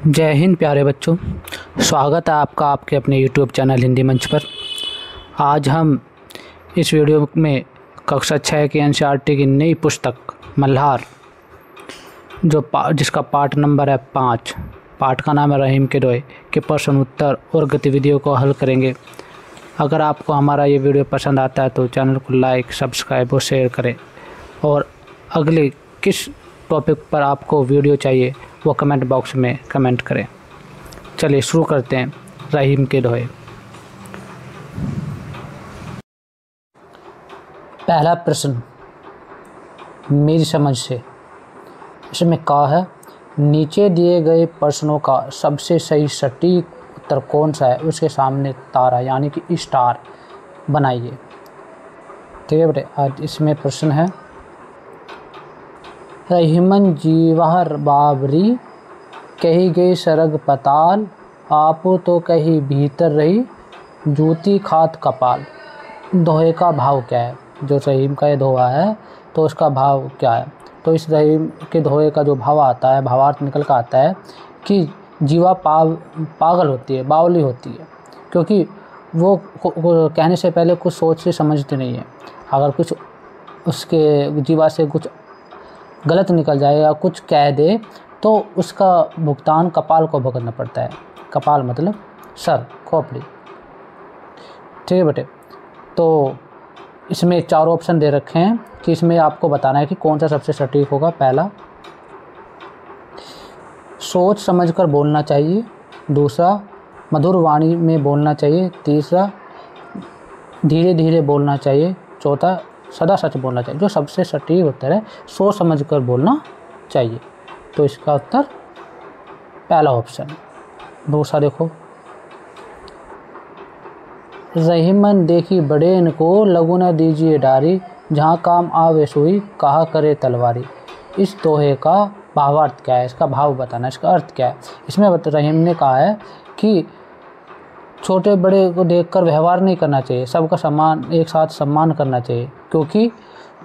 जय हिंद प्यारे बच्चों, स्वागत है आपका आपके अपने YouTube चैनल हिंदी मंच पर। आज हम इस वीडियो में कक्षा 6 की NCERT की नई पुस्तक मल्हार जिसका पाठ नंबर है 5, पाठ का नाम है रहीम के दोहे के प्रश्न उत्तर और गतिविधियों को हल करेंगे। अगर आपको हमारा ये वीडियो पसंद आता है तो चैनल को लाइक, सब्सक्राइब और शेयर करें, और अगले किस टॉपिक पर आपको वीडियो चाहिए वो कमेंट बॉक्स में कमेंट करें। चलिए शुरू करते हैं रहीम के दोहे। पहला प्रश्न मेरी समझ से, इसमें कहा है नीचे दिए गए प्रश्नों का सबसे सही सटीक उत्तर कौन सा है, उसके सामने तारा यानी कि स्टार बनाइए। ठीक है बेटे, आज इसमें प्रश्न है रहीमन जीवाहर बाबरी कही गई सरग पताल, आपो तो कही भीतर रही जूती खात कपाल। दोहे का भाव क्या है? जो रहीम का ये दोहा है तो उसका भाव क्या है? तो इस रहीम के दोहे का जो भाव आता है, भावार्थ निकल कर आता है कि जीवा पागल होती है, बावली होती है, क्योंकि वो कहने से पहले कुछ सोचती समझती नहीं है। अगर कुछ उसके जीवा से कुछ गलत निकल जाए या कुछ कह दे तो उसका भुगतान कपाल को भुगतना पड़ता है। कपाल मतलब सर, खोपड़ी। ठीक है बेटे, तो इसमें 4 ऑप्शन दे रखे हैं कि इसमें आपको बताना है कि कौन सा सबसे सटीक होगा। पहला, सोच समझकर बोलना चाहिए। दूसरा, मधुर वाणी में बोलना चाहिए। तीसरा, धीरे धीरे बोलना चाहिए। चौथा, सदा सच बोलना चाहिए। जो सबसे सटीक उत्तर है सोच समझकर बोलना चाहिए, तो इसका उत्तर पहला ऑप्शन। दूसरा देखो, रहीमन देखी बड़े इनको लगू न दीजिए डारी, जहाँ काम आवे सोई कहा करे तलवारी। इस दोहे का भावार्थ क्या है, इसका भाव बताना, इसका अर्थ क्या है। इसमें रहीम ने कहा है कि छोटे बड़े को देखकर व्यवहार नहीं करना चाहिए, सबका सम्मान, एक साथ सम्मान करना चाहिए, क्योंकि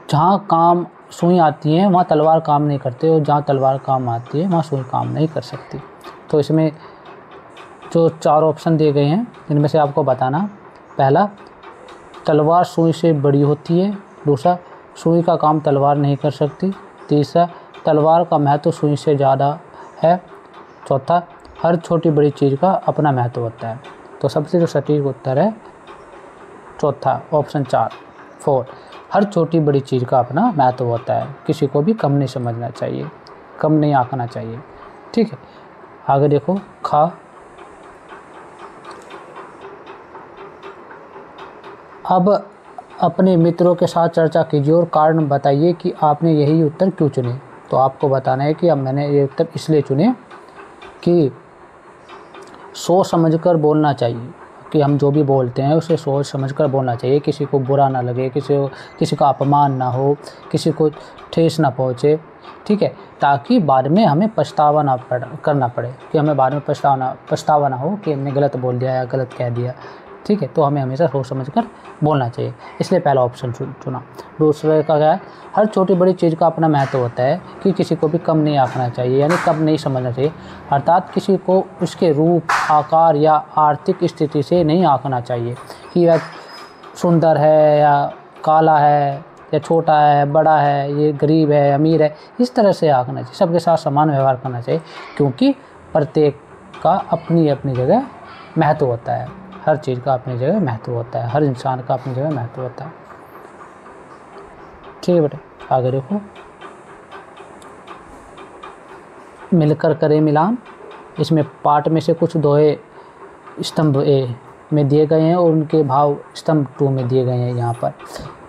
जहाँ काम सुई आती है वहाँ तलवार काम नहीं करते, और जहाँ तलवार काम आती है वहाँ सुई काम नहीं कर सकती। तो इसमें जो 4 ऑप्शन दिए गए हैं इनमें से आपको बताना, पहला, तलवार सुई से बड़ी होती है। दूसरा, सुई का काम तलवार नहीं कर सकती। तीसरा, तलवार का महत्व सुई से ज़्यादा है। चौथा, हर छोटी बड़ी चीज़ का अपना महत्व होता है। तो सबसे जो सटीक उत्तर है चौथा, ऑप्शन 4, हर छोटी बड़ी चीज़ का अपना महत्व होता है। किसी को भी कम नहीं समझना चाहिए, कम नहीं आंकना चाहिए। ठीक है, आगे देखो, खा, अब अपने मित्रों के साथ चर्चा कीजिए और कारण बताइए कि आपने यही उत्तर क्यों चुने। तो आपको बताना है कि अब मैंने ये उत्तर इसलिए चुने कि सोच समझकर बोलना चाहिए, कि हम जो भी बोलते हैं उसे सोच समझकर बोलना चाहिए। किसी को बुरा ना लगे, किसी का अपमान ना हो, किसी को ठेस ना पहुँचे। ठीक है, ताकि बाद में हमें पछतावा ना करना पड़े, कि हमें बाद में पछतावा ना हो कि हमने गलत बोल दिया या गलत कह दिया। ठीक है, तो हमें हमेशा सोच समझकर बोलना चाहिए, इसलिए पहला ऑप्शन चुना। दूसरे का क्या है, हर छोटी बड़ी चीज़ का अपना महत्व होता है, कि किसी को भी कम नहीं आंकना चाहिए, यानी कम नहीं समझना चाहिए। अर्थात किसी को उसके रूप, आकार या आर्थिक स्थिति से नहीं आंकना चाहिए, कि वह सुंदर है या काला है या छोटा है, बड़ा है, ये गरीब है, अमीर है, इस तरह से आंकना चाहिए। सबके साथ समान व्यवहार करना चाहिए, क्योंकि प्रत्येक का अपनी अपनी जगह महत्व होता है। हर चीज़ का अपनी जगह महत्व होता है, हर इंसान का अपनी जगह महत्व होता है। ठीक है बेटे, आगे देखो, मिलकर करें मिलान। इसमें पाठ में से कुछ दोहे स्तंभ ए में दिए गए हैं और उनके भाव स्तंभ 2 में दिए गए हैं यहाँ पर।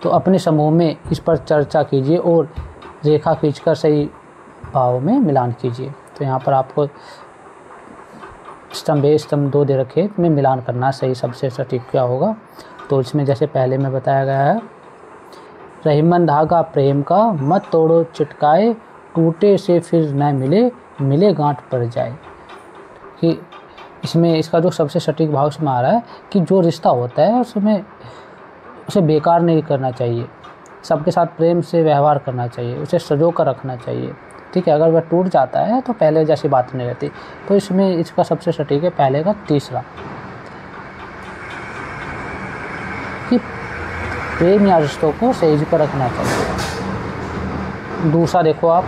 तो अपने समूह में इस पर चर्चा कीजिए और रेखा खींचकर सही भाव में मिलान कीजिए। तो यहाँ पर आपको स्तंभ ए, स्तंभ 2 दे रखे में मिलान करना सही, सबसे सटीक क्या होगा। तो इसमें जैसे पहले में बताया गया है, रहीमन धागा प्रेम का मत तोड़ो चिटकाए, टूटे से फिर न मिले, मिले गांठ पड़ जाए। कि इसमें इसका जो सबसे सटीक भाव इसमें आ रहा है कि जो रिश्ता होता है उसमें उसे बेकार नहीं करना चाहिए, सबके साथ प्रेम से व्यवहार करना चाहिए, उसे सजो कर रखना चाहिए, ठीक है, अगर वह टूट जाता है तो पहले जैसी बात नहीं रहती। तो इसमें इसका सबसे सटीक है पहले का तीसरा, कि प्रेम या रिश्तों को सहेज कर रखना चाहिए। दूसरा देखो आप,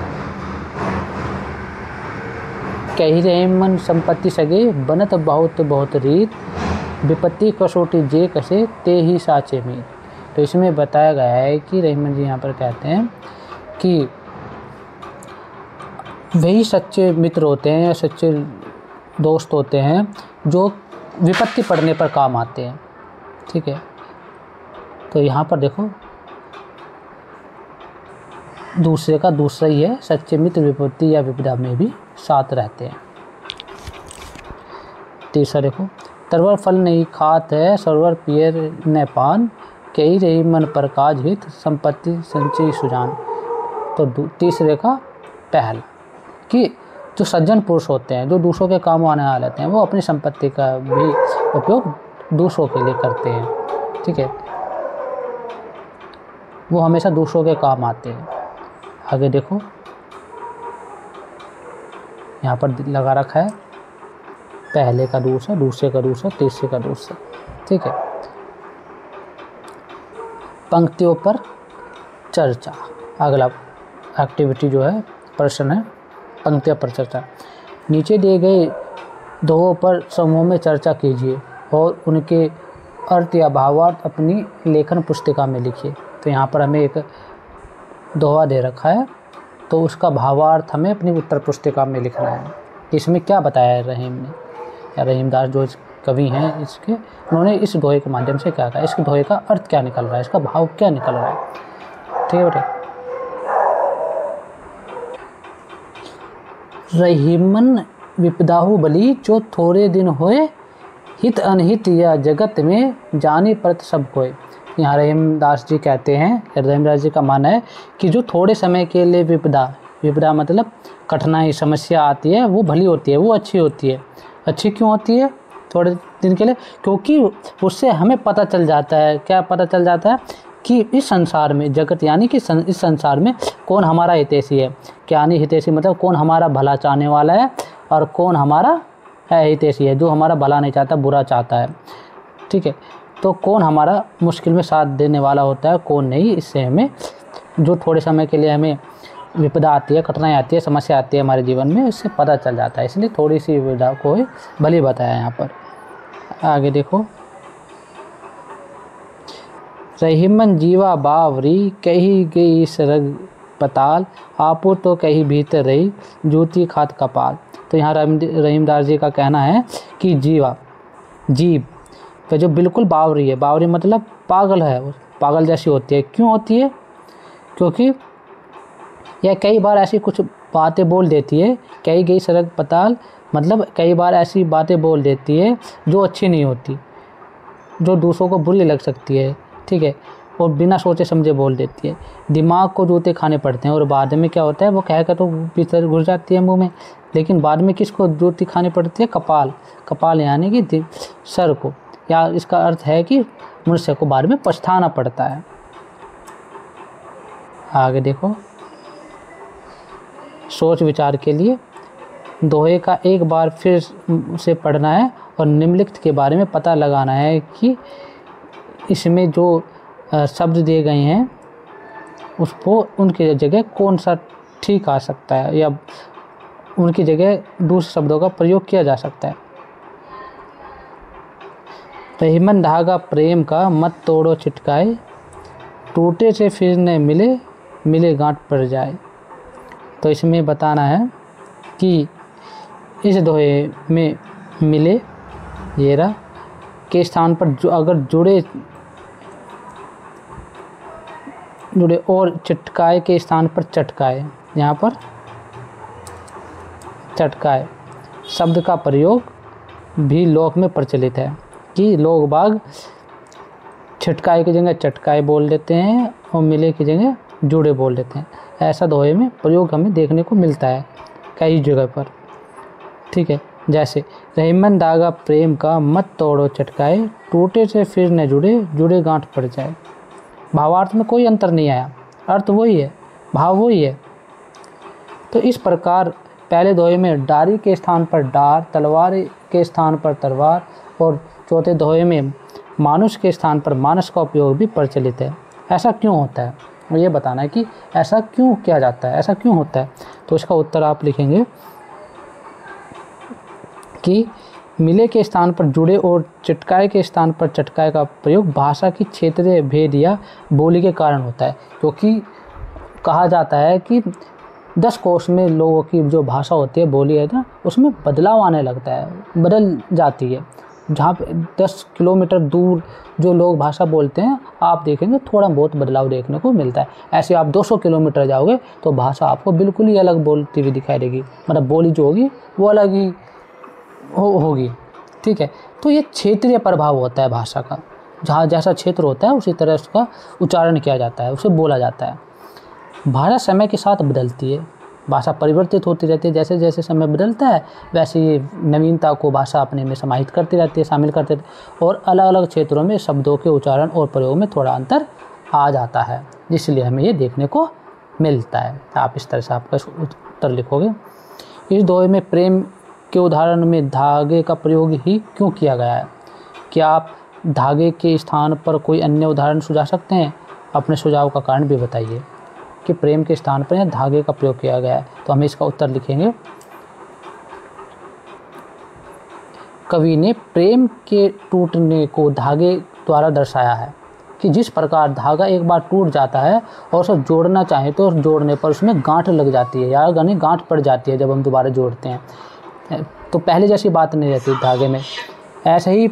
कही रहे मन संपत्ति सगे बनत बहुत बहुत रीत, विपत्ति कसौटी जे कसे ते ही साचे मीत। तो इसमें बताया गया है कि रहीमन जी यहाँ पर कहते हैं कि वही सच्चे मित्र होते हैं या सच्चे दोस्त होते हैं जो विपत्ति पड़ने पर काम आते हैं। ठीक है, तो यहाँ पर देखो दूसरे का दूसरा ही है, सच्चे मित्र विपत्ति या विपदा में भी साथ रहते हैं। तीसरा देखो, तरवर फल नहीं खात है सरवर पियर न पान, कही रही मन प्रकाश हित संपत्ति संचय सुजान। तो तीसरे का पहल कि जो सज्जन पुरुष होते हैं, जो दूसरों के काम आने वाले होते हैं, वो अपनी संपत्ति का भी उपयोग दूसरों के लिए करते हैं। ठीक है, वो हमेशा दूसरों के काम आते हैं। आगे देखो यहाँ पर लगा रखा है पहले का दूसरा, दूसरे का दूसरा, तीसरे का दूसरा। ठीक है, पंक्तियों पर चर्चा, अगला एक्टिविटी जो है प्रश्न है पंक्तियों पर चर्चा। नीचे दिए गए दोहों पर समूह में चर्चा कीजिए और उनके अर्थ या भावार्थ अपनी लेखन पुस्तिका में लिखिए। तो यहाँ पर हमें एक दोहा दे रखा है, तो उसका भावार्थ हमें अपनी उत्तर पुस्तिका में लिखना है। इसमें क्या बताया है रहीम ने या रहीमदास जो कवि हैं इसके, उन्होंने इस दोहे के माध्यम से क्या कहा, इसके दोहे का अर्थ क्या निकल रहा है, इसका भाव क्या निकल रहा है। ठीक है बेटे, रहीमन विपदाहु बली जो थोड़े दिन होए, हित अनहित या जगत में जानी परत सब कोय। यहाँ रहीमदास जी कहते हैं, रहीमदास जी का मानना है कि जो थोड़े समय के लिए विपदा मतलब कठिनाई समस्या आती है वो भली होती है, वो अच्छी होती है। अच्छी क्यों होती है थोड़े दिन के लिए? क्योंकि उससे हमें पता चल जाता है, क्या पता चल जाता है कि इस संसार में, जगत यानी कि इस संसार में कौन हमारा हितैषी है। क्या यानी हितैषी मतलब कौन हमारा भला चाहने वाला है और कौन हमारा हितैषी है, जो हमारा भला नहीं चाहता, बुरा चाहता है। ठीक है, तो कौन हमारा मुश्किल में साथ देने वाला होता है, कौन नहीं। इससे हमें जो थोड़े समय के लिए हमें विपदा आती है, कठिनाई आती है, समस्या आती है हमारे जीवन में, इससे पता चल जाता है। इसलिए थोड़ी सी विपदा को भली बताया यहाँ पर। आगे देखो, रहीमन जीवा बावरी कही गई सरग पताल, आपो तो कहीं भीतर रही जूती खात कपाल। तो यहाँ रहीमदास जी का कहना है कि जीव तो जो बिल्कुल बावरी है, बावरी मतलब पागल है, पागल जैसी होती है। क्यों होती है? क्योंकि यह कई बार ऐसी कुछ बातें बोल देती है, कही गई सरग पताल मतलब कई बार ऐसी बातें बोल देती है जो अच्छी नहीं होती, जो दूसरों को बुरी लग सकती है। ठीक है, और बिना सोचे समझे बोल देती है। दिमाग को जूते खाने पड़ते हैं और बाद में क्या होता है, वो कहकर तो भीतर घुस जाती है मुंह में, लेकिन बाद में किसको जूती खानी पड़ती है? कपाल यानी कि सर को, या इसका अर्थ है कि मनुष्य को बाद में पछताना पड़ता है। आगे देखो, सोच विचार के लिए दोहे का एक बार फिर से पढ़ना है और निम्नलिखित के बारे में पता लगाना है कि इसमें जो शब्द दिए गए हैं उसको उनकी जगह कौन सा ठीक आ सकता है या उनकी जगह दूसरे शब्दों का प्रयोग किया जा सकता है। रहीमन धागा प्रेम का मत तोड़ो छिटकाए, टूटे से फिर न मिले गांठ पड़ जाए। तो इसमें बताना है कि इस दोहे में मिले येरा के स्थान पर जो अगर जुड़े और चटकाए के स्थान पर चटकाए, यहाँ पर चटकाए शब्द का प्रयोग भी लोक में प्रचलित है कि लोग बाग छिटकाए की जगह चटकाए बोल देते हैं और मिले की जगह जुड़े बोल देते हैं। ऐसा दोहे में प्रयोग हमें देखने को मिलता है कई जगह पर। ठीक है, जैसे रहीमन धागा प्रेम का मत तोड़ो चटकाए, टूटे से फिर न जुड़े गांठ पड़ जाए। भावार्थ में कोई अंतर नहीं आया, अर्थ वही है, भाव वही है। तो इस प्रकार पहले दोहे में डारी के स्थान पर डार, तलवार के स्थान पर तलवार और चौथे दोहे में मानुष के स्थान पर मानस का उपयोग भी प्रचलित है। ऐसा क्यों होता है, और ये बताना है कि ऐसा क्यों किया जाता है, ऐसा क्यों होता है। तो इसका उत्तर आप लिखेंगे कि मिले के स्थान पर जुड़े और चटकाए के स्थान पर चटकाए का प्रयोग भाषा की क्षेत्रीय भेद या बोली के कारण होता है। क्योंकि कहा जाता है कि 10 कोस में लोगों की जो भाषा होती है, बोली है ना, उसमें बदलाव आने लगता है, बदल जाती है। जहाँ पे 10 किलोमीटर दूर जो लोग भाषा बोलते हैं, आप देखेंगे थोड़ा बहुत बदलाव देखने को मिलता है। ऐसे आप 200 किलोमीटर जाओगे तो भाषा आपको बिल्कुल ही अलग बोलती हुई दिखाई देगी, मतलब बोली जो होगी वो अलग ही होगी। ठीक है, तो ये क्षेत्रीय प्रभाव होता है भाषा का। जहाँ जैसा क्षेत्र होता है उसी तरह उसका उच्चारण किया जाता है, उसे बोला जाता है। भाषा समय के साथ बदलती है, भाषा परिवर्तित होती रहती है। जैसे जैसे समय बदलता है वैसे ही नवीनता को भाषा अपने में समाहित करती रहती है, शामिल करती रहती है, और अलग अलग क्षेत्रों में शब्दों के उच्चारण और प्रयोग में थोड़ा अंतर आ जाता है, इसलिए हमें ये देखने को मिलता है। आप इस तरह से आपका उत्तर लिखोगे। इस दोहे में प्रेम के उदाहरण में धागे का प्रयोग ही क्यों किया गया है? क्या आप धागे के स्थान पर कोई अन्य उदाहरण सुझा सकते हैं? अपने सुझाव का कारण भी बताइए कि प्रेम के स्थान पर धागे का प्रयोग किया गया है। तो हमें इसका उत्तर लिखेंगे, कवि ने प्रेम के टूटने को धागे द्वारा दर्शाया है कि जिस प्रकार धागा एक बार टूट जाता है और उसे जोड़ना चाहे तो जोड़ने पर उसमें गांठ लग जाती है या यानी गांठ पड़ जाती है जब हम दोबारा जोड़ते हैं, तो पहले जैसी बात नहीं रहती धागे में। ऐसे ही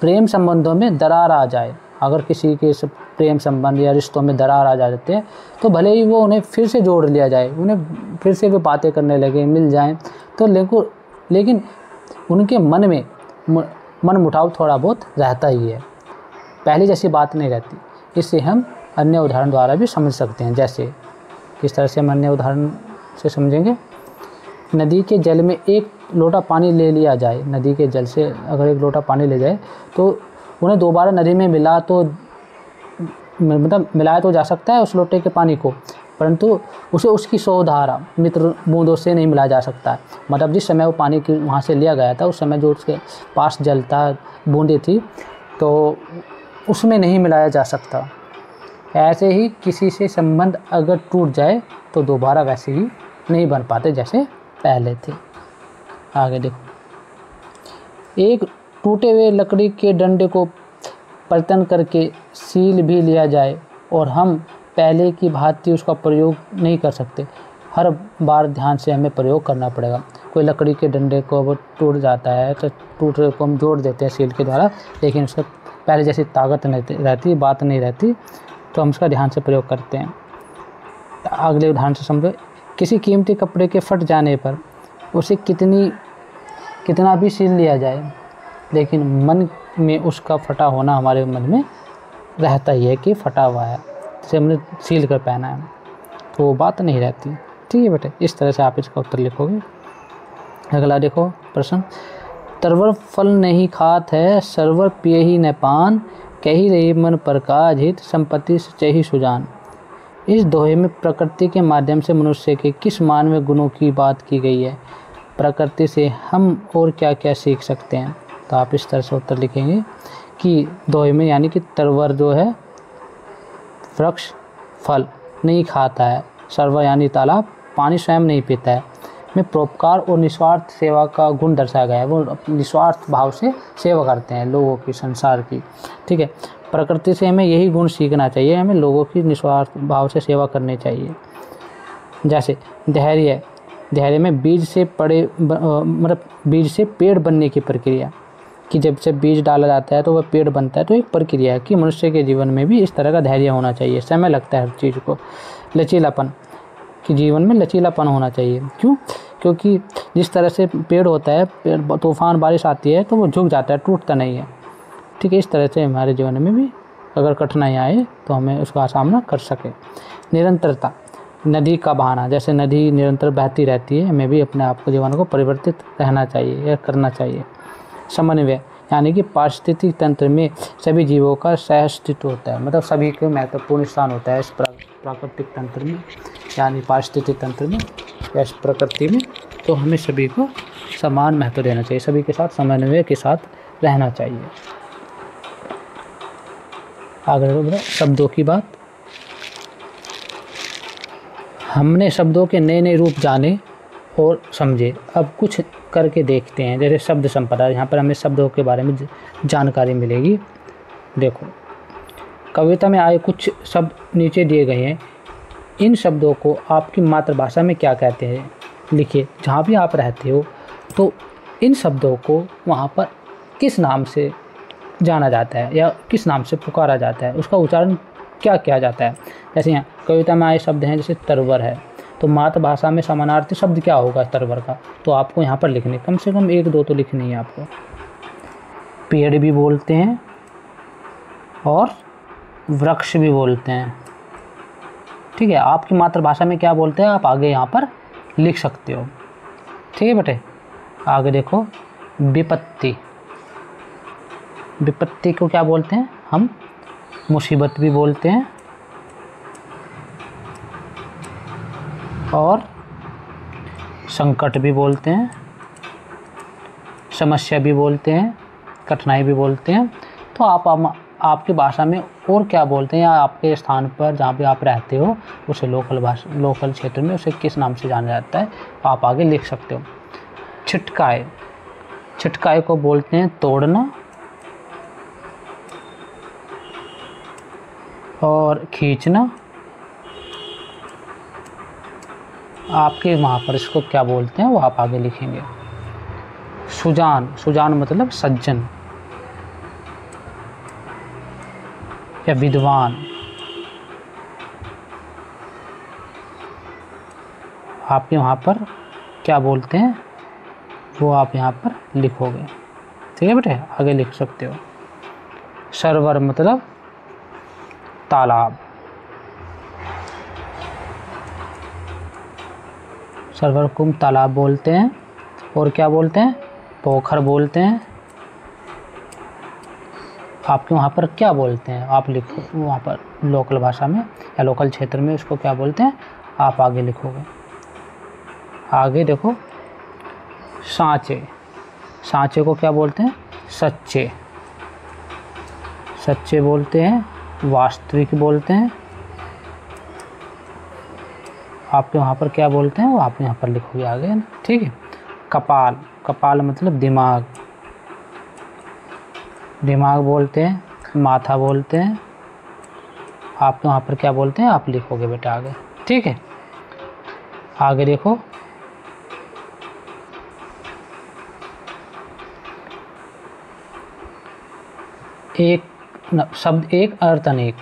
प्रेम संबंधों में दरार आ जाए, अगर किसी के प्रेम संबंध या रिश्तों में दरार आ जाते हैं तो भले ही वो उन्हें फिर से जोड़ लिया जाए, उन्हें फिर से वो बातें करने लगे, मिल जाएं, तो लेकिन उनके मन में मन मुटाव थोड़ा बहुत रहता ही है, पहले जैसी बात नहीं रहती। इससे हम अन्य उदाहरण द्वारा भी समझ सकते हैं। जैसे किस तरह से हम अन्य उदाहरण से समझेंगे, नदी के जल में एक लोटा पानी ले लिया जाए, नदी के जल से अगर एक लोटा पानी ले जाए तो उन्हें दोबारा नदी में मिलाया तो जा सकता है उस लोटे के पानी को, परंतु उसे उसकी 100 धारा मित्र बूंदों से नहीं मिलाया जा सकता है। मतलब जिस समय वो पानी की वहाँ से लिया गया था उस समय जो उसके पास जल था, बूंदें थी, तो उसमें नहीं मिलाया जा सकता। ऐसे ही किसी से संबंध अगर टूट जाए तो दोबारा वैसे ही नहीं बन पाते जैसे पहले थे। आगे देखो, एक टूटे हुए लकड़ी के डंडे को पर्तन करके सील भी लिया जाए और हम पहले की भांति उसका प्रयोग नहीं कर सकते, हर बार ध्यान से हमें प्रयोग करना पड़ेगा। कोई लकड़ी के डंडे को वो टूट जाता है तो टूटे को हम जोड़ देते हैं सील के द्वारा, लेकिन उसका पहले जैसी ताकत नहीं रहती, बात नहीं रहती, तो हम उसका ध्यान से प्रयोग करते हैं। अगले उदाहरण से समझो, किसी कीमती कपड़े के फट जाने पर उसे कितना भी सील लिया जाए, लेकिन मन में उसका फटा होना हमारे मन में रहता ही है कि फटा हुआ है, जैसे हमने सील कर पहना है, तो वो बात नहीं रहती। ठीक है बेटे, इस तरह से आप इसका उत्तर लिखोगे। अगला देखो प्रश्न, तरवर फल नहीं खात है, सरवर पिए ही न पान, कही रही मन प्रकाश हित, संपत्ति सचहि सुजान। इस दोहे में प्रकृति के माध्यम से मनुष्य के किस मानवीय गुणों की बात की गई है? प्रकृति से हम और क्या क्या सीख सकते हैं? तो आप इस तरह से उत्तर लिखेंगे कि दोहे में यानी कि तरवर जो है वृक्ष फल नहीं खाता है, सरवर यानी तालाब पानी स्वयं नहीं पीता है, में परोपकार और निस्वार्थ सेवा का गुण दर्शाया गया है। वो निस्वार्थ भाव से सेवा करते हैं लोगों की, संसार की। ठीक है, प्रकृति से हमें यही गुण सीखना चाहिए, हमें लोगों की निस्वार्थ भाव से सेवा करनी चाहिए। जैसे धैर्य में बीज से पेड़ बनने की प्रक्रिया, कि जब से बीज डाला जाता है तो वह पेड़ बनता है, तो एक प्रक्रिया है कि मनुष्य के जीवन में भी इस तरह का धैर्य होना चाहिए, समय लगता है हर चीज़ को। लचीलापन, कि जीवन में लचीलापन होना चाहिए। क्यों? क्योंकि जिस तरह से पेड़ होता है, पेड़ तूफान बारिश आती है तो वो झुक जाता है, टूटता नहीं है। ठीक है, इस तरह से हमारे जीवन में भी अगर कठिनाई आए तो हमें उसका सामना कर सके। निरंतरता, नदी का बहाना, जैसे नदी निरंतर बहती रहती है, हमें भी अपने आप को जीवन को परिवर्तित रहना चाहिए या करना चाहिए। समन्वय, यानी कि पारिस्थितिक तंत्र में सभी जीवों का सह अस्तित्व होता है, मतलब सभी को महत्वपूर्ण स्थान होता है इस प्राकृतिक तंत्र में यानी पारिस्थितिक तंत्र में या प्रकृति में, तो हमें सभी को समान महत्व देना चाहिए, सभी के साथ समन्वय के साथ रहना चाहिए। आगे बढ़ो, शब्दों की बात। हमने शब्दों के नए नए रूप जाने और समझे, अब कुछ करके देखते हैं। जैसे शब्द संपदा, यहाँ पर हमें शब्दों के बारे में जानकारी मिलेगी। देखो, कविता में आए कुछ शब्द नीचे दिए गए हैं, इन शब्दों को आपकी मातृभाषा में क्या कहते हैं लिखिए। जहाँ भी आप रहते हो तो इन शब्दों को वहाँ पर किस नाम से जाना जाता है या किस नाम से पुकारा जाता है, उसका उच्चारण क्या किया जाता है। जैसे यहाँ कविता में आए शब्द हैं, जैसे तरवर है, तो मातृभाषा में समानार्थी शब्द क्या होगा तरवर का, तो आपको यहाँ पर लिखने, कम से कम 1-2 तो लिखनी है आपको। पेड़ भी बोलते हैं और वृक्ष भी बोलते हैं, ठीक है। आपकी मातृभाषा में क्या बोलते हैं आप आगे यहाँ पर लिख सकते हो, ठीक है बेटे। आगे देखो, विपत्ति, विपत्ति को क्या बोलते हैं हम, मुसीबत भी बोलते हैं और संकट भी बोलते हैं, समस्या भी बोलते हैं, कठिनाई भी बोलते हैं। तो आपकी भाषा में और क्या बोलते हैं, या आपके स्थान पर जहाँ पे आप रहते हो उसे लोकल क्षेत्र में उसे किस नाम से जाना जाता है, आप आगे लिख सकते हो। छिटकाए, छिटकाए को बोलते हैं तोड़ना और खींचना, आपके वहाँ पर इसको क्या बोलते हैं वो आप आगे लिखेंगे। सुजान, सुजान मतलब सज्जन या विद्वान, आपके वहाँ पर क्या बोलते हैं वो आप यहाँ पर लिखोगे, ठीक है बेटे, आगे लिख सकते हो। सरोवर मतलब तालाब, सरोवर को तालाब बोलते हैं, और क्या बोलते हैं पोखर बोलते हैं। आपके वहाँ पर क्या बोलते हैं आप लिखो, वहाँ पर लोकल भाषा में या लोकल क्षेत्र में उसको क्या बोलते हैं आप आगे लिखोगे। आगे देखो, सांचे, सांचे को क्या बोलते हैं सच्चे, सच्चे बोलते हैं, वास्तविक बोलते हैं। आपके वहाँ पर क्या बोलते हैं वो आप यहाँ पर लिखोगे आगे, ना, ठीक है। कपाल, कपाल मतलब दिमाग, दिमाग बोलते हैं, माथा बोलते हैं। आपके वहाँ पर क्या बोलते हैं आप लिखोगे बेटा आगे, ठीक है। आगे देखो, एक शब्द एक अर्थ अनेक।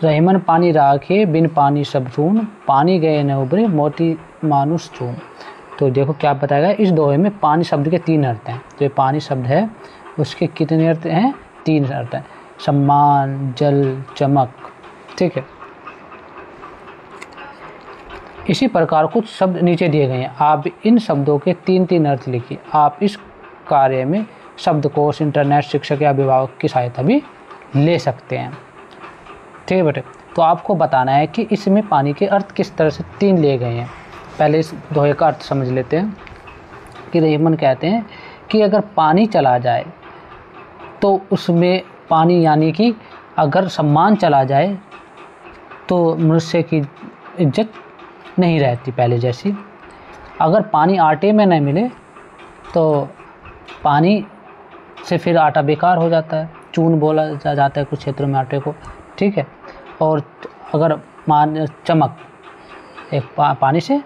रहीमन पानी राखे बिन पानी सब चून, पानी गए न उभरे मोती मानुष चून। तो देखो क्या बताएगा, इस दोहे में पानी शब्द के 3 अर्थ हैं। तो ये पानी शब्द है उसके कितने अर्थ हैं, 3 अर्थ हैं, सम्मान, जल, चमक, ठीक है। इसी प्रकार कुछ शब्द नीचे दिए गए हैं, आप इन शब्दों के 3-3 अर्थ लिखिए। आप इस कार्य में शब्दकोश, इंटरनेट, शिक्षक या अभिभावक की सहायता भी ले सकते हैं, ठीक है बेटे। तो आपको बताना है कि इसमें पानी के अर्थ किस तरह से 3 लिए गए हैं। पहले इस दोहे का अर्थ समझ लेते हैं कि रहीमन कहते हैं कि अगर पानी चला जाए तो उसमें पानी यानी कि अगर सम्मान चला जाए तो मनुष्य की इज्जत नहीं रहती पहले जैसी। अगर पानी आटे में न मिले तो पानी से फिर आटा बेकार हो जाता है, चून बोला जाता है कुछ क्षेत्रों में आटे को, ठीक है। और अगर चमक, एक पानी से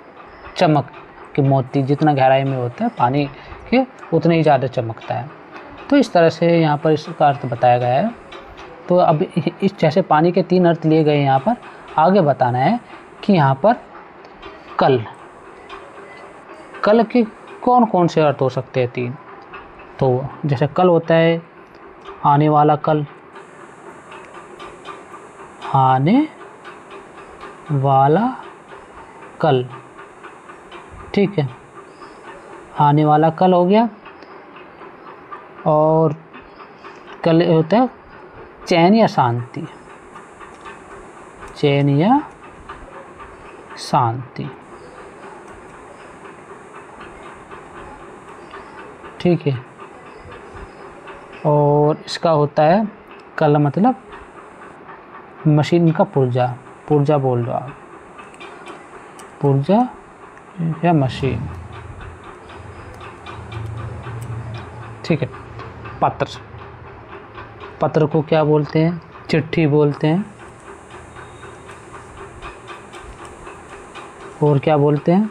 चमक कि मोती जितना गहराई में होता है पानी के उतना ही ज़्यादा चमकता है। तो इस तरह से यहाँ पर इसका अर्थ बताया गया है। तो अब इस जैसे पानी के 3 अर्थ लिए गए हैं, यहाँ पर आगे बताना है कि यहाँ पर कल, कल के कौन कौन से अर्थ हो सकते हैं 3। तो जैसे कल होता है आने वाला कल, आने वाला कल, ठीक है, आने वाला कल हो गया। और कल होता है चैन या शांति, चैन या शांति। ठीक है। और इसका होता है कल मतलब मशीन का पुर्जा, पुर्जा बोल दो आप, पुर्जा या मशीन। ठीक है। पत्र, पत्र को क्या बोलते हैं? चिट्ठी बोलते हैं। और क्या बोलते हैं?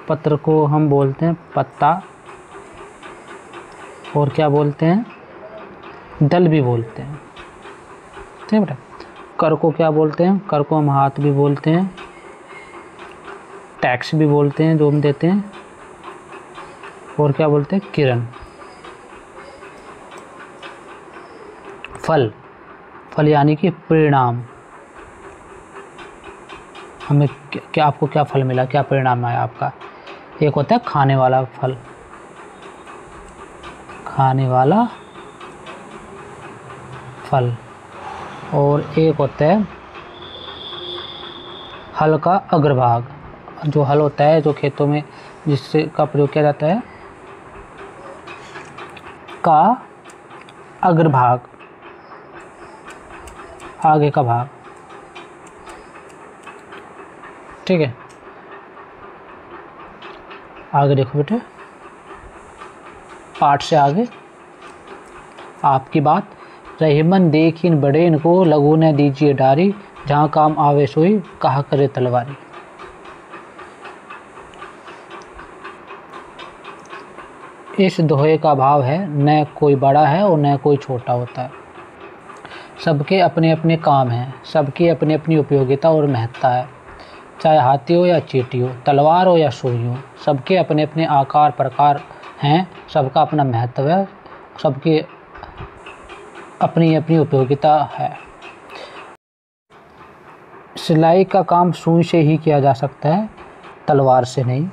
पत्र को हम बोलते हैं पत्ता। और क्या बोलते हैं? दल भी बोलते हैं। ठीक है बेटा। कर को क्या बोलते हैं? कर को हम हाथ भी बोलते हैं, टैक्स भी बोलते हैं जो हम देते हैं। और क्या बोलते हैं? किरण। फल, फल यानी कि परिणाम। हमें क्या, आपको क्या फल मिला, क्या परिणाम आया आपका? एक होता है खाने वाला फल, खाने वाला फल। और एक होता है हल का अग्रभाग, जो हल होता है जो खेतों में जिससे का प्रयोग किया जाता है, का अग्रभाग, आगे का भाग। ठीक है। आगे देखो बेटे, पाठ से आगे। आपकी बात, रहीमन देखिन बड़ेन को, लगू न दीजिए डारी, जहाँ काम आवे सोई कहा करे तलवारी। इस दोहे का भाव है, न कोई बड़ा है और न कोई छोटा होता है। सबके अपने अपने काम हैं, सबकी अपनी अपनी उपयोगिता और महत्ता है। चाहे हाथी हो या चींटी हो, तलवार हो या सुई हो, सबके अपने अपने आकार प्रकार हैं, सबका अपना महत्व है, सबकी अपनी अपनी उपयोगिता है। सिलाई का काम सुई से ही किया जा सकता है, तलवार से नहीं।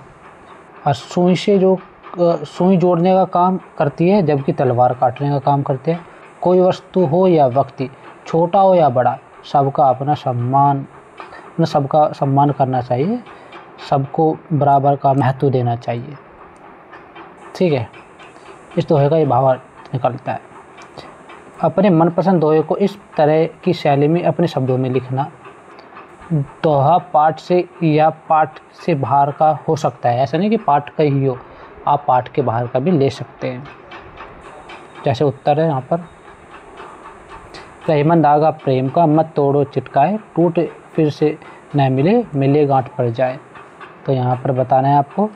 और सुई से जो सुई जोड़ने का काम करती है, जबकि तलवार काटने का काम करते हैं। कोई वस्तु हो या व्यक्ति, छोटा हो या बड़ा, सबका अपना सम्मान, सबका सम्मान करना चाहिए, सबको बराबर का महत्व देना चाहिए। ठीक है। इस दोहे का ये भाव निकलता है। अपने मनपसंद दोहे को इस तरह की शैली में अपने शब्दों में लिखना। दोहा पाठ से या पाठ से बाहर का हो सकता है, ऐसा नहीं कि पाठ का ही हो, आप पाठ के बाहर का भी ले सकते हैं। जैसे उत्तर है यहाँ पर, रहीमन धागा प्रेम का, मत तोड़ो चिटकाए, टूट फिर से न मिले, मिले गांठ पड़ जाए। तो यहाँ पर बताना है आपको,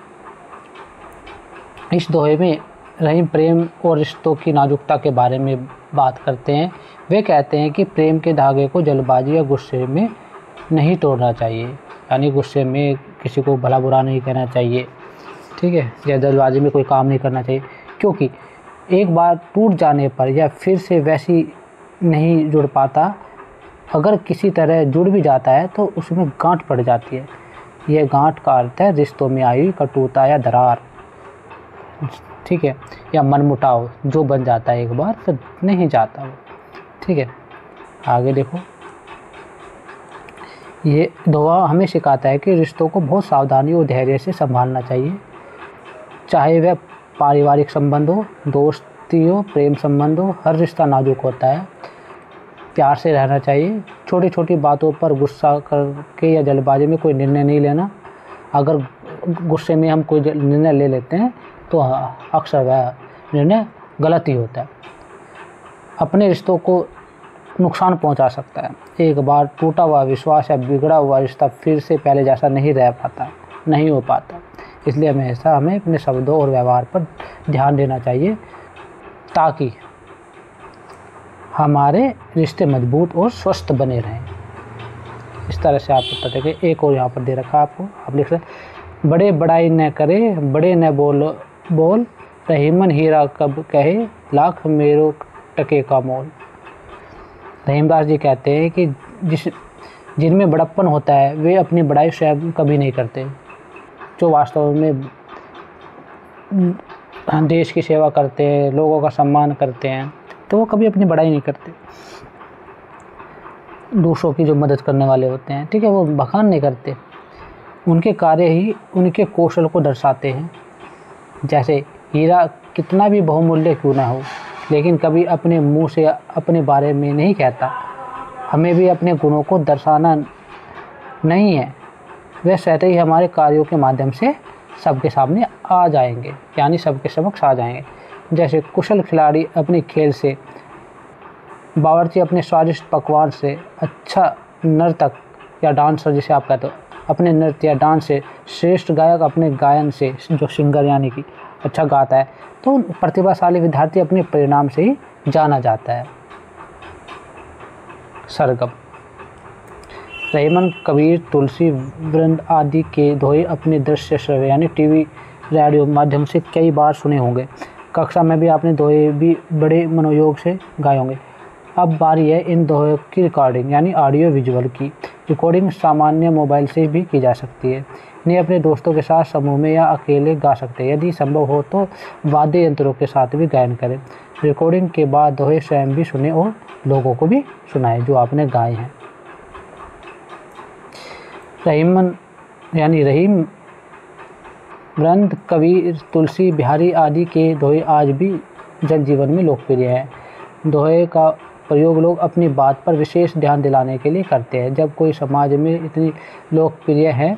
इस दोहे में रहीम प्रेम और रिश्तों की नाजुकता के बारे में बात करते हैं। वे कहते हैं कि प्रेम के धागे को जल्दबाजी या गुस्से में नहीं तोड़ना चाहिए, यानी गुस्से में किसी को भला बुरा नहीं कहना चाहिए। ठीक है। या जल्दबाजी में कोई काम नहीं करना चाहिए, क्योंकि एक बार टूट जाने पर या फिर से वैसी नहीं जुड़ पाता, अगर किसी तरह जुड़ भी जाता है तो उसमें गांठ पड़ जाती है। यह गांठ का अर्थ है रिश्तों में आई कटुता या दरार। ठीक है। या मनमुटाव जो बन जाता है एक बार फिर नहीं जाता वो। ठीक है। आगे देखो, ये दोहा हमें सिखाता है कि रिश्तों को बहुत सावधानी और धैर्य से संभालना चाहिए, चाहे वह पारिवारिक संबंध हो, दोस्ती हो, प्रेम संबंध हो। हर रिश्ता नाजुक होता है, प्यार से रहना चाहिए। छोटी छोटी बातों पर गुस्सा करके या जल्दबाजी में कोई निर्णय नहीं लेना। अगर गुस्से में हम कोई निर्णय ले लेते हैं तो अक्सर वह निर्णय गलत ही होता है, अपने रिश्तों को नुकसान पहुंचा सकता है। एक बार टूटा हुआ विश्वास या बिगड़ा हुआ रिश्ता फिर से पहले जैसा नहीं रह पाता, नहीं हो पाता। इसलिए हमेशा हमें अपने शब्दों और व्यवहार पर ध्यान देना चाहिए, ताकि हमारे रिश्ते मजबूत और स्वस्थ बने रहें। इस तरह से आप उत्तर देखें। एक और यहाँ पर दे रखा आपको, आप लिख रहे, बड़े बड़ाई न करे, बड़े न बोल, रहीमन हीरा कब कहे, लाख मेरो टके का मोल। रहीमदास जी कहते हैं कि जिनमें बड़प्पन होता है वे अपनी बड़ाई स्वयं कभी नहीं करते। जो वास्तव में देश की सेवा करते हैं, लोगों का सम्मान करते हैं, तो वो कभी अपनी बड़ाई नहीं करते। दूसरों की जो मदद करने वाले होते हैं, ठीक है, वो बखान नहीं करते, उनके कार्य ही उनके कौशल को दर्शाते हैं। जैसे हीरा कितना भी बहुमूल्य क्यों ना हो, लेकिन कभी अपने मुंह से अपने बारे में नहीं कहता। हमें भी अपने गुणों को दर्शाना नहीं है, वे स्वतः ही हमारे कार्यों के माध्यम से सबके सामने आ जाएंगे, यानी सबके समक्ष आ जाएंगे। जैसे कुशल खिलाड़ी अपने खेल से, बावर्ची अपने स्वादिष्ट पकवान से, अच्छा नर्तक या डांसर जिसे आप कहते हो अपने नृत्य या डांस से, श्रेष्ठ गायक अपने गायन से, जो सिंगर यानी कि अच्छा गाता है, तो प्रतिभाशाली विद्यार्थी अपने परिणाम से ही जाना जाता है। सरगम रहीमन, कबीर, तुलसी, वृंद आदि के दोहे अपने दृश्य श्रव्य यानी टीवी, रेडियो माध्यम से कई बार सुने होंगे। कक्षा में भी आपने दोहे भी बड़े मनोयोग से गाए होंगे। अब बारी है इन दोहों की रिकॉर्डिंग यानी ऑडियो विजुअल की। रिकॉर्डिंग सामान्य मोबाइल से भी की जा सकती है। इन्हें अपने दोस्तों के साथ समूह में या अकेले गा सकते हैं। यदि संभव हो तो वाद्य यंत्रों के साथ भी गायन करें। रिकॉर्डिंग के बाद दोहे स्वयं भी सुने और लोगों को भी सुनाएं जो आपने गाए हैं। रहीमन यानी रहीम, वृंद, कबीर, तुलसी, बिहारी आदि के दोहे आज भी जनजीवन में लोकप्रिय हैं। दोहे का प्रयोग लोग अपनी बात पर विशेष ध्यान दिलाने के लिए करते हैं। जब कोई समाज में इतनी लोकप्रिय है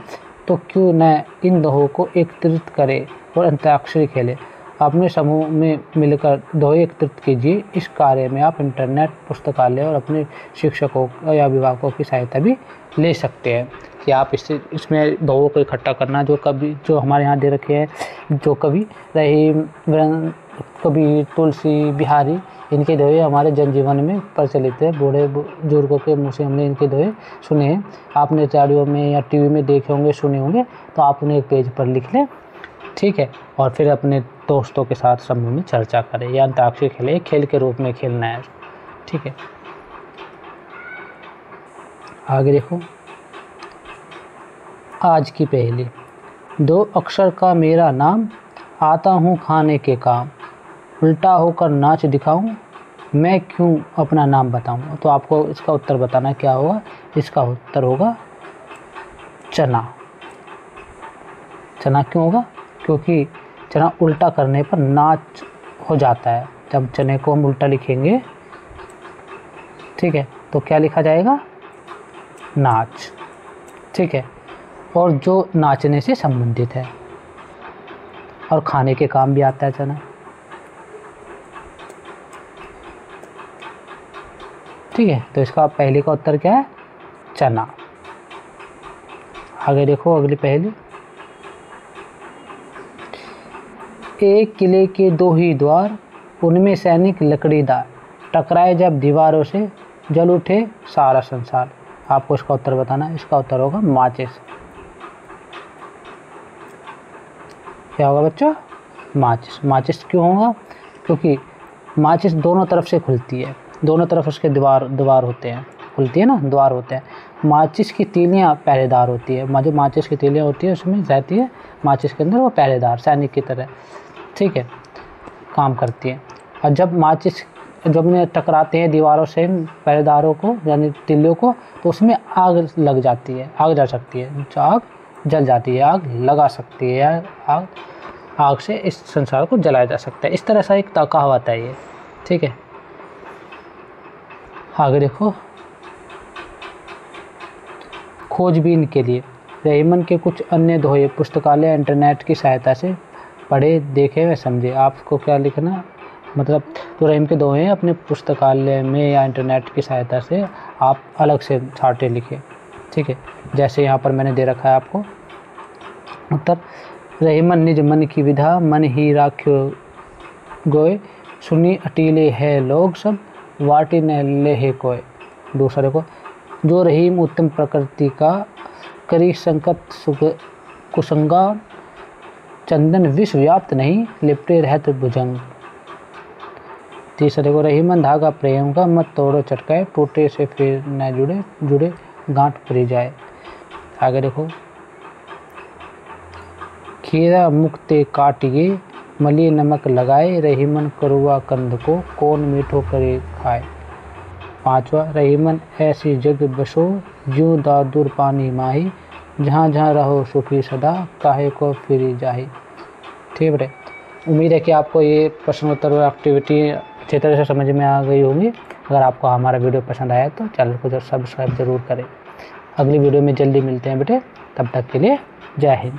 तो क्यों न इन दोहों को एकत्रित करें और अंताक्षरी खेलें। अपने समूह में मिलकर दोहे एकत्रित कीजिए। इस कार्य में आप इंटरनेट, पुस्तकालय और अपने शिक्षकों या अभिभावकों की सहायता भी ले सकते हैं कि आप इसमें दोहों को इकट्ठा करना। जो हमारे यहाँ दे रखे हैं, जो कवि रहीम, वृंद, कबीर, तुलसी, बिहारी, इनके दोहे हमारे जनजीवन में प्रचलित है। बूढ़े बुजुर्गों के मुँह से हमने इनके दोहे सुने हैं। आपने रेडियो में या टीवी में देखे होंगे, सुने होंगे, तो आप उन्हें एक पेज पर लिख लें, ठीक है, और फिर अपने दोस्तों के साथ समूह में चर्चा करें या अंताक्षरी खेलें। खेल के रूप में खेलना है, ठीक है। आगे देखो, आज की पहेली। 2 अक्षर का मेरा नाम, आता हूँ खाने के काम, उल्टा होकर नाच दिखाऊं, मैं क्यों अपना नाम बताऊं। तो आपको इसका उत्तर बताना क्या होगा। इसका उत्तर होगा चना। चना क्यों होगा, क्योंकि चना उल्टा करने पर नाच हो जाता है। जब चने को हम उल्टा लिखेंगे, ठीक है, तो क्या लिखा जाएगा, नाच, ठीक है, और जो नाचने से संबंधित है। और खाने के काम भी आता है चना, ठीक है। तो इसका पहले का उत्तर क्या है, चना। आगे देखो अगली पहेली। एक किले के 2 ही द्वार, उनमें सैनिक लकड़ीदार, टकराए जब दीवारों से, जल उठे सारा संसार। आपको इसका उत्तर बताना है। इसका उत्तर होगा माचिस। क्या होगा बच्चों, माचिस। माचिस क्यों होगा, क्योंकि माचिस दोनों तरफ से खुलती है, दोनों तरफ उसके द्वार होते हैं, खुलती है ना, द्वार होते हैं। माचिस की तीलियाँ पहरेदार होती है। जो माचिस की तीलियाँ होती है उसमें रहती है माचिस के अंदर वो पहरेदार, सैनिक की तरह, ठीक है, काम करती है। और जब में टकराते हैं दीवारों से पहरेदारों को यानी तीलियों को, तो उसमें आग लग जाती है, आग जल सकती है, आग जल जाती है, आग लगा सकती है, या आग से इस संसार को जलाया जा सकता है। इस तरह सा एक कहावत है ये, ठीक है। आगे देखो, खोजबीन के लिए। रहीमन के कुछ अन्य दोहे पुस्तकालय इंटरनेट की सहायता से पढ़े, देखे व समझे। आपको क्या लिखना, मतलब जो रहीम के दोहे हैं अपने पुस्तकालय में या इंटरनेट की सहायता से आप अलग से छाटे लिखे, ठीक है। जैसे यहाँ पर मैंने दे रखा है आपको उत्तर। रहीमन निज मन की विधा, मन ही राख्यो गोय, सुनी अटीले है लोग सब, वाटी न ले है कोय। दूसरे को, जो रहीम उत्तम प्रकृति का, करी संकट सुख कुसंगा, चंदन विश्व व्याप्त नहीं, लिपटे रहत भुजंग। तीसरे को, रहीमन धागा प्रेम का, मत तोड़ो चटकाए, टूटे से फिर न जुड़े गांठ परी जाए। आगे देखो, खीरा मुक्ते काटिए, मली नमक लगाए, रहीमन करुआ कंद को, कौन मीठो करे खाए। पाँचवा, रहीमन ऐसी जग बसो ज्यों दादुर पानी माही, जहाँ जहाँ रहो सुखी सदा काहे को फिरी जाही। ठीक है, उम्मीद है कि आपको ये प्रश्न उत्तर और एक्टिविटी अच्छी तरह से समझ में आ गई होगी। अगर आपको हमारा वीडियो पसंद आया तो चैनल को सब्सक्राइब ज़रूर करें। अगली वीडियो में जल्दी मिलते हैं बेटे, तब तक के लिए जय हिंद।